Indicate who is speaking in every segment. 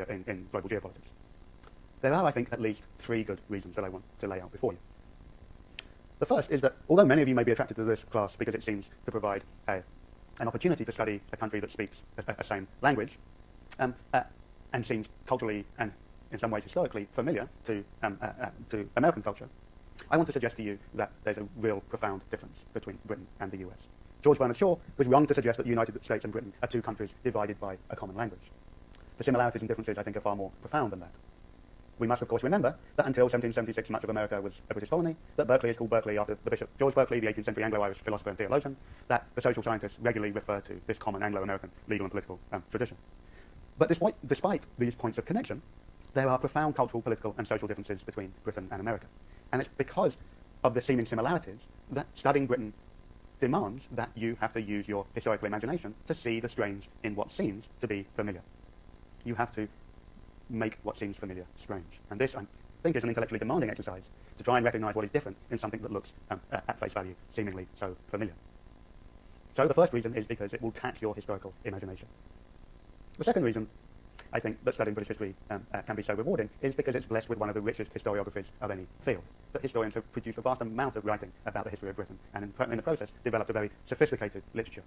Speaker 1: in global geopolitics. There are, I think, at least 3 good reasons that I want to lay out before you. The first is that although many of you may be attracted to this class because it seems to provide an opportunity to study a country that speaks a same language, and seems culturally and in some ways historically familiar to American culture, I want to suggest to you that there's a real profound difference between Britain and the US. George Bernard Shaw was wrong to suggest that the United States and Britain are 2 countries divided by a common language. The similarities and differences, I think, are far more profound than that. We must, of course, remember that until 1776 much of America was a British colony, that Berkeley is called Berkeley after the Bishop George Berkeley, the 18th century Anglo-Irish philosopher and theologian, that the social scientists regularly refer to this common Anglo-American legal and political tradition. But despite these points of connection, there are profound cultural, political and social differences between Britain and America. And it's because of the seeming similarities that studying Britain demands that you have to use your historical imagination to see the strange in what seems to be familiar. You have to make what seems familiar strange. And this, I think, is an intellectually demanding exercise to try and recognize what is different in something that looks, at face value, seemingly so familiar. So the first reason is because it will tax your historical imagination. The second reason I think that studying British history can be so rewarding is because it's blessed with one of the richest historiographies of any field. That historians have produced a vast amount of writing about the history of Britain, and in the process developed a very sophisticated literature.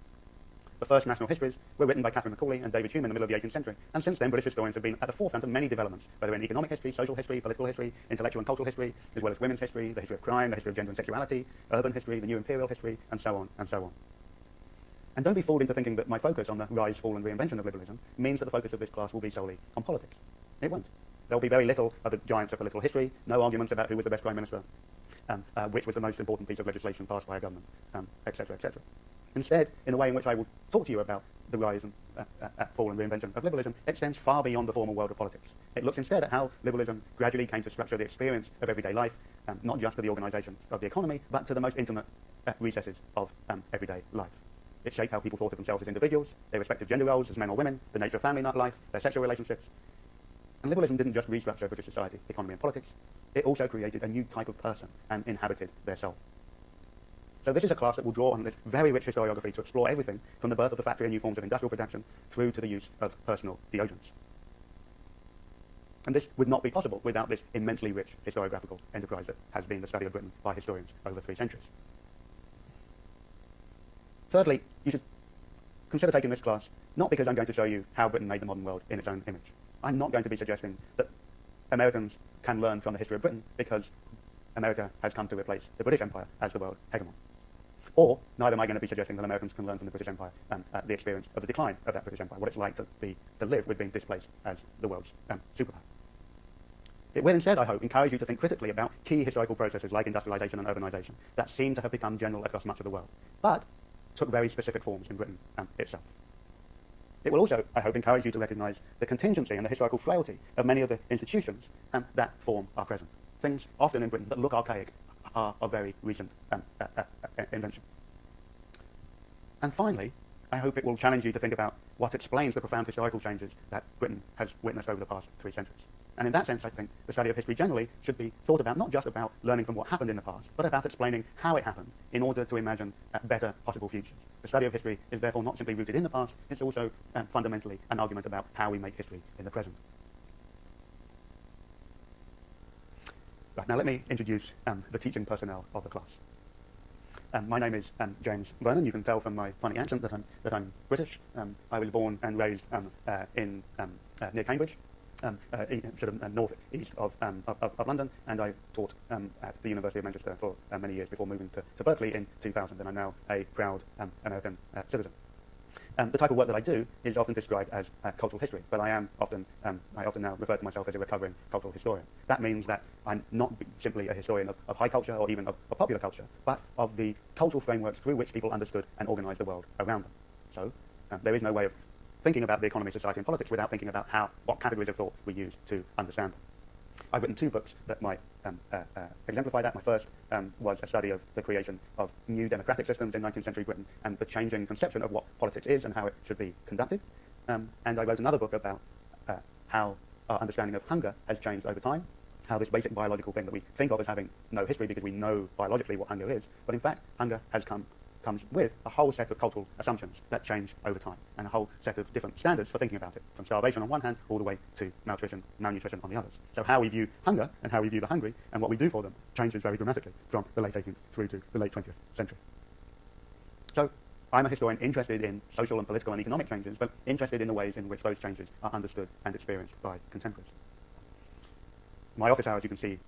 Speaker 1: The first national histories were written by Catherine Macaulay and David Hume in the middle of the 18th century, and since then British historians have been at the forefront of many developments, whether in economic history, social history, political history, intellectual and cultural history, as well as women's history, the history of crime, the history of gender and sexuality, urban history, the new imperial history, and so on and so on. And don't be fooled into thinking that my focus on the rise, fall and reinvention of liberalism means that the focus of this class will be solely on politics. It won't. There will be very little of the giants of political history, no arguments about who was the best prime minister, which was the most important piece of legislation passed by a government, etc., etc. Instead, in the way in which I will talk to you about the rise and fall and reinvention of liberalism, it extends far beyond the formal world of politics. It looks instead at how liberalism gradually came to structure the experience of everyday life, not just to the organisation of the economy, but to the most intimate recesses of everyday life. It shaped how people thought of themselves as individuals, their respective gender roles as men or women, the nature of family life, their sexual relationships. And liberalism didn't just restructure British society, economy and politics, it also created a new type of person and inhabited their soul. So this is a class that will draw on this very rich historiography to explore everything from the birth of the factory and new forms of industrial production through to the use of personal deodorants. And this would not be possible without this immensely rich historiographical enterprise that has been the study of Britain by historians over 3 centuries. Thirdly, you should consider taking this class not because I'm going to show you how Britain made the modern world in its own image. I'm not going to be suggesting that Americans can learn from the history of Britain because America has come to replace the British Empire as the world hegemon. Or neither am I going to be suggesting that Americans can learn from the British Empire the experience of the decline of that British Empire, what it's like to live with being displaced as the world's superpower. It will instead, I hope, encourage you to think critically about key historical processes like industrialization and urbanization that seem to have become general across much of the world, but took very specific forms in Britain itself. It will also, I hope, encourage you to recognize the contingency and the historical frailty of many of the institutions that form our present. Things often in Britain that look archaic are of very recent invention. And finally, I hope it will challenge you to think about what explains the profound historical changes that Britain has witnessed over the past 3 centuries. And in that sense, I think the study of history generally should be thought about not just about learning from what happened in the past, but about explaining how it happened in order to imagine better possible futures. The study of history is therefore not simply rooted in the past, it's also fundamentally an argument about how we make history in the present. Right, now let me introduce the teaching personnel of the class. My name is James Vernon. You can tell from my funny accent that I'm British. I was born and raised in near Cambridge, north east of London, and I taught at the University of Manchester for many years before moving to Berkeley in 2000, and I'm now a proud American citizen. The type of work that I do is often described as cultural history, but I often now refer to myself as a recovering cultural historian. That means that I'm not simply a historian of high culture or even of popular culture, but of the cultural frameworks through which people understood and organized the world around them. So there is no way of thinking about the economy, society and politics without thinking about what categories of thought we use to understand them. I've written 2 books that might exemplify that. My first was a study of the creation of new democratic systems in 19th century Britain and the changing conception of what politics is and how it should be conducted. And I wrote another book about how our understanding of hunger has changed over time, how this basic biological thing that we think of as having no history because we know biologically what hunger is, but in fact hunger has come comes with a whole set of cultural assumptions that change over time, and a whole set of different standards for thinking about it, from starvation on one hand all the way to malnutrition on the others. So how we view hunger and how we view the hungry and what we do for them changes very dramatically from the late 18th through to the late 20th century. So I'm a historian interested in social and political and economic changes, but interested in the ways in which those changes are understood and experienced by contemporaries. My office hours, you can see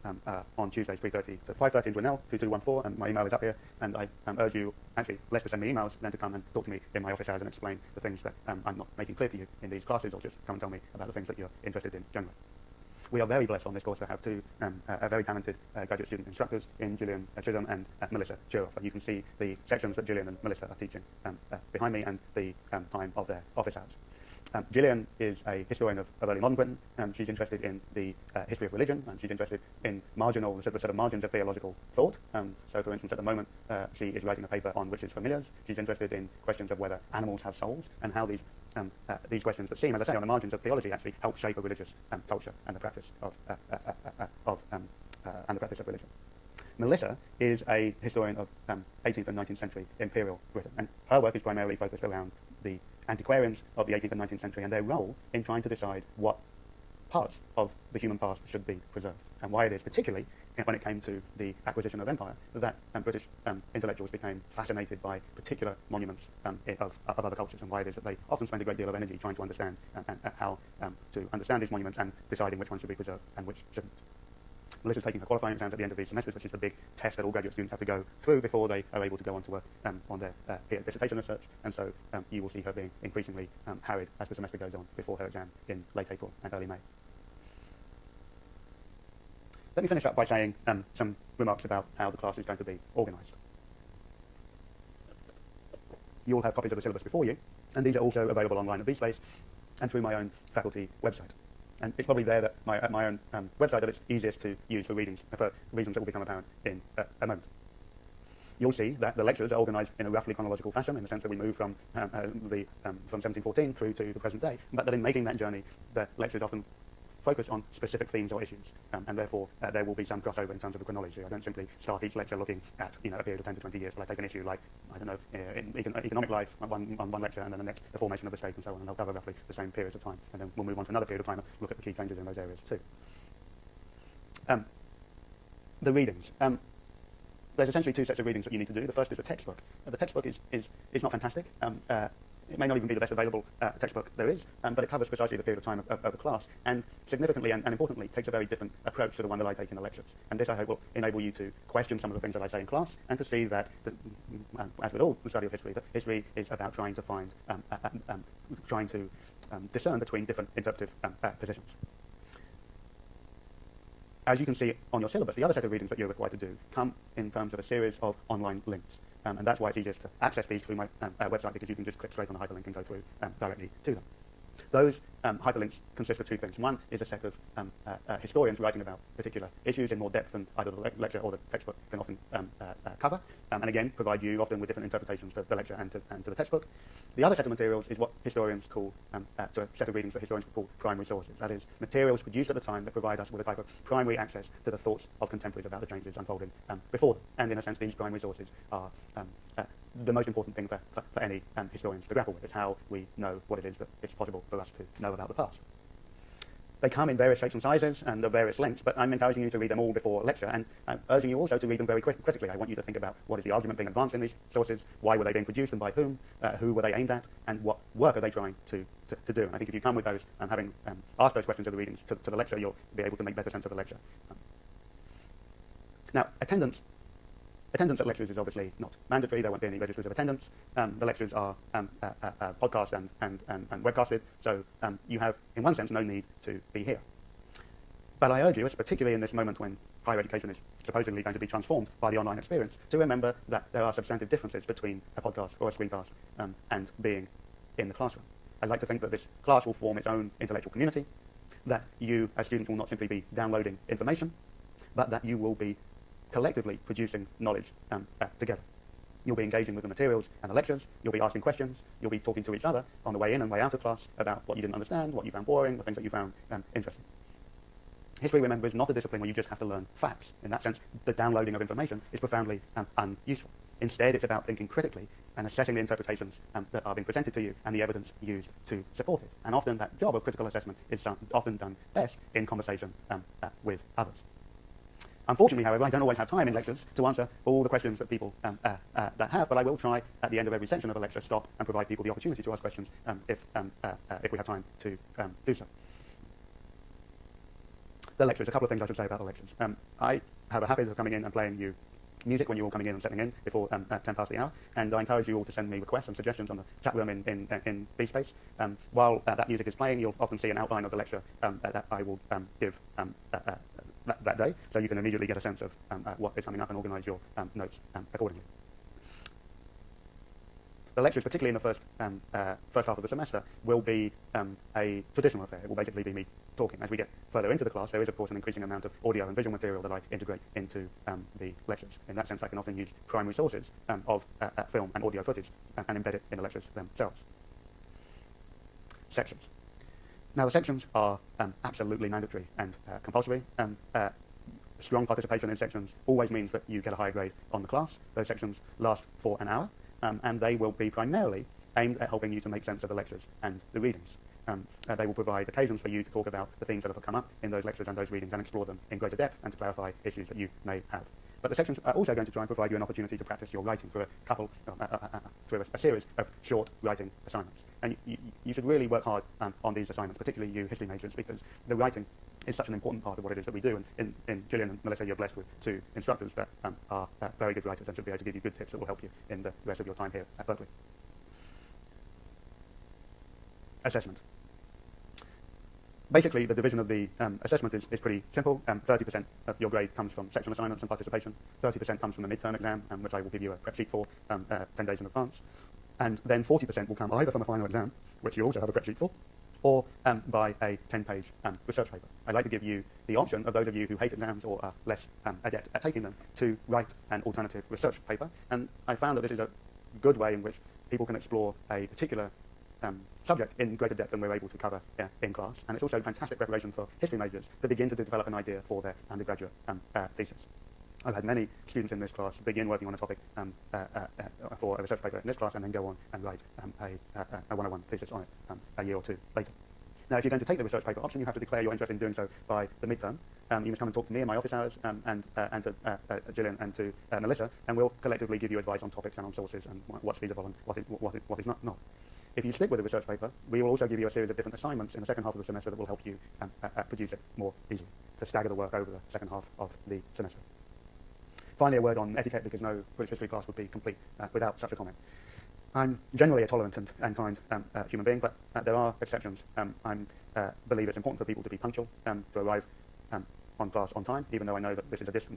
Speaker 1: on Tuesdays, 3:30 to 5:30 in Dwinell, 2214, and my email is up here, and I urge you, actually, less to send me emails than to come and talk to me in my office hours and explain the things that I'm not making clear to you in these classes, or just come and tell me about the things that you're interested in generally. We are very blessed on this course to have two very talented graduate student instructors in Gillian Chisholm and Melissa Churoff. And you can see the sections that Gillian and Melissa are teaching behind me and the time of their office hours. Gillian is a historian of early modern Britain. She's interested in the history of religion, and she's interested in the sort of margins of theological thought. So, for instance, at the moment, she is writing a paper on witches' familiars. She's interested in questions of whether animals have souls, and how these questions that seem, as I say, on the margins of theology, actually help shape a religious culture and the practice of religion. Melissa is a historian of 18th and 19th century imperial Britain, and her work is primarily focused around the antiquarians of the 18th and 19th century and their role in trying to decide what parts of the human past should be preserved, and why it is, particularly when it came to the acquisition of empire, that British intellectuals became fascinated by particular monuments of other cultures, and why it is that they often spend a great deal of energy trying to understand how to understand these monuments and deciding which ones should be preserved and which shouldn't. Melissa's taking her qualifying exams at the end of these semesters, which is the big test that all graduate students have to go through before they are able to go on to work on their dissertation research. And so you will see her being increasingly harried as the semester goes on before her exam in late April and early May. Let me finish up by saying some remarks about how the class is going to be organised. You all have copies of the syllabus before you, and these are also available online at BSpace and through my own faculty website. And it's probably there that at my own website that it's easiest to use for reasons that will become apparent in a moment. You'll see that the lectures are organised in a roughly chronological fashion, in the sense that we move from 1714 through to the present day, but that in making that journey, the lectures often focus on specific themes or issues, and therefore there will be some crossover in terms of the chronology. I don't simply start each lecture looking at a period of 10 to 20 years, but I take an issue like, I don't know, in economic life on one lecture, and then the next, the formation of the state and so on, and I'll cover roughly the same periods of time, and then we'll move on to another period of time and look at the key changes in those areas too. The readings. There's essentially two sets of readings that you need to do. The first is the textbook. The textbook is not fantastic. It may not even be the best available textbook there is, but it covers precisely the period of time of the class, and significantly and importantly takes a very different approach to the one that I take in the lectures. And this, I hope, will enable you to question some of the things that I say in class, and to see that, as with all the study of history, that history is about trying to find, discern between different interpretive positions. As you can see on your syllabus, the other set of readings that you're required to do come in terms of a series of online links. And that's why it's easiest to access these through my website, because you can just click straight on the hyperlink and go through directly to them. Those hyperlinks consist of two things. One is a set of historians writing about particular issues in more depth than either the lecture or the textbook can often cover, and again provide you often with different interpretations to the lecture and to the textbook. The other set of materials is what historians call, to a set of readings that historians call primary sources. That is, materials produced at the time that provide us with a type of primary access to the thoughts of contemporaries about the changes unfolding before them. And in a sense, these primary sources are the most important thing for any historians to grapple with. It's how we know what it is that it's possible for us to know about the past. They come in various shapes and sizes and of various lengths, but I'm encouraging you to read them all before lecture, and I'm urging you also to read them very critically. I want you to think about what is the argument being advanced in these sources, why were they being produced and by whom, who were they aimed at, and what work are they trying to do. And I think if you come with those, having asked those questions of the readings to the lecture, you'll be able to make better sense of the lecture. Now, attendance at lectures is obviously not mandatory. There won't be any registers of attendance. The lectures are podcast and webcasted, so you have, in one sense, no need to be here. But I urge you, particularly in this moment when higher education is supposedly going to be transformed by the online experience, to remember that there are substantive differences between a podcast or a screencast and being in the classroom. I'd like to think that this class will form its own intellectual community, that you, as students, will not simply be downloading information, but that you will be collectively producing knowledge together. You'll be engaging with the materials and the lectures, you'll be asking questions, you'll be talking to each other on the way in and way out of class about what you didn't understand, what you found boring, the things that you found interesting. History, remember, is not a discipline where you just have to learn facts. In that sense, the downloading of information is profoundly unuseful. Instead, it's about thinking critically and assessing the interpretations that are being presented to you and the evidence used to support it. And often that job of critical assessment is often done best in conversation with others. Unfortunately, however, I don't always have time in lectures to answer all the questions that people that have, but I will try at the end of every section of a lecture stop and provide people the opportunity to ask questions if we have time to do so. The lectures, a couple of things I should say about the lectures. I have a habit of coming in and playing you music when you're all coming in and settling in before 10 past the hour, and I encourage you all to send me requests and suggestions on the chat room in BSpace. While that music is playing, you'll often see an outline of the lecture that I will give that day, so you can immediately get a sense of what is coming up and organise your notes accordingly. The lectures, particularly in the first half of the semester, will be a traditional affair. It will basically be me talking. As we get further into the class, there is, of course, an increasing amount of audio and visual material that I integrate into the lectures. In that sense, I can often use primary sources of film and audio footage and embed it in the lectures themselves. Sections. Now, the sections are absolutely mandatory and compulsory. Strong participation in sections always means that you get a high grade on the class. Those sections last for an hour, and they will be primarily aimed at helping you to make sense of the lectures and the readings. They will provide occasions for you to talk about the things that have come up in those lectures and those readings and explore them in greater depth and to clarify issues that you may have. But the sections are also going to try and provide you an opportunity to practice your writing through through a series of short writing assignments. And you should really work hard on these assignments, particularly you history majors, because the writing is such an important part of what it is that we do. And in Gillian and Melissa, you're blessed with two instructors that are very good writers and should be able to give you good tips that will help you in the rest of your time here at Berkeley. Assessment. Basically, the division of the assessment is pretty simple. 30% of your grade comes from section assignments and participation. 30% comes from the midterm exam, which I will give you a prep sheet for 10 days in advance. And then 40% will come either from a final exam, which you also have a prep sheet for, or by a 10-page research paper. I'd like to give you the option of those of you who hate exams or are less adept at taking them to write an alternative research paper. And I found that this is a good way in which people can explore a particular subject in greater depth than we're able to cover in class. And it's also fantastic preparation for history majors to begin to develop an idea for their undergraduate thesis. I've had many students in this class begin working on a topic for a research paper in this class and then go on and write a 101 thesis on it a year or two later. Now, if you're going to take the research paper option, you have to declare your interest in doing so by the midterm. You must come and talk to me in my office hours and to Gillian and to Melissa, and we'll collectively give you advice on topics and on sources and what's feasible and what is not. If you stick with the research paper, we will also give you a series of different assignments in the second half of the semester that will help you produce it more easily, to stagger the work over the second half of the semester. Finally, a word on etiquette, because no British history class would be complete without such a comment. I'm generally a tolerant and kind human being, but there are exceptions. I believe it's important for people to be punctual, to arrive on class on time, even though I know that this is a distant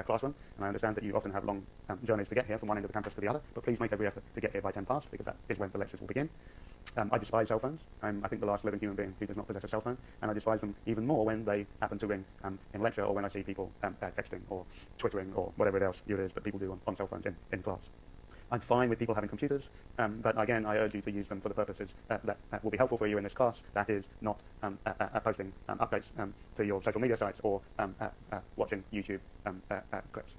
Speaker 1: classroom, and I understand that you often have long journeys to get here from one end of the campus to the other, but please make every effort to get here by 10 past, because that is when the lectures will begin. I despise cell phones. I'm, I think, the last living human being who does not possess a cell phone, and I despise them even more when they happen to ring in lecture, or when I see people texting or twittering or whatever else it is that people do on cell phones in class. I'm fine with people having computers, but again, I urge you to use them for the purposes that will be helpful for you in this class. That is not posting updates to your social media sites or watching YouTube clips.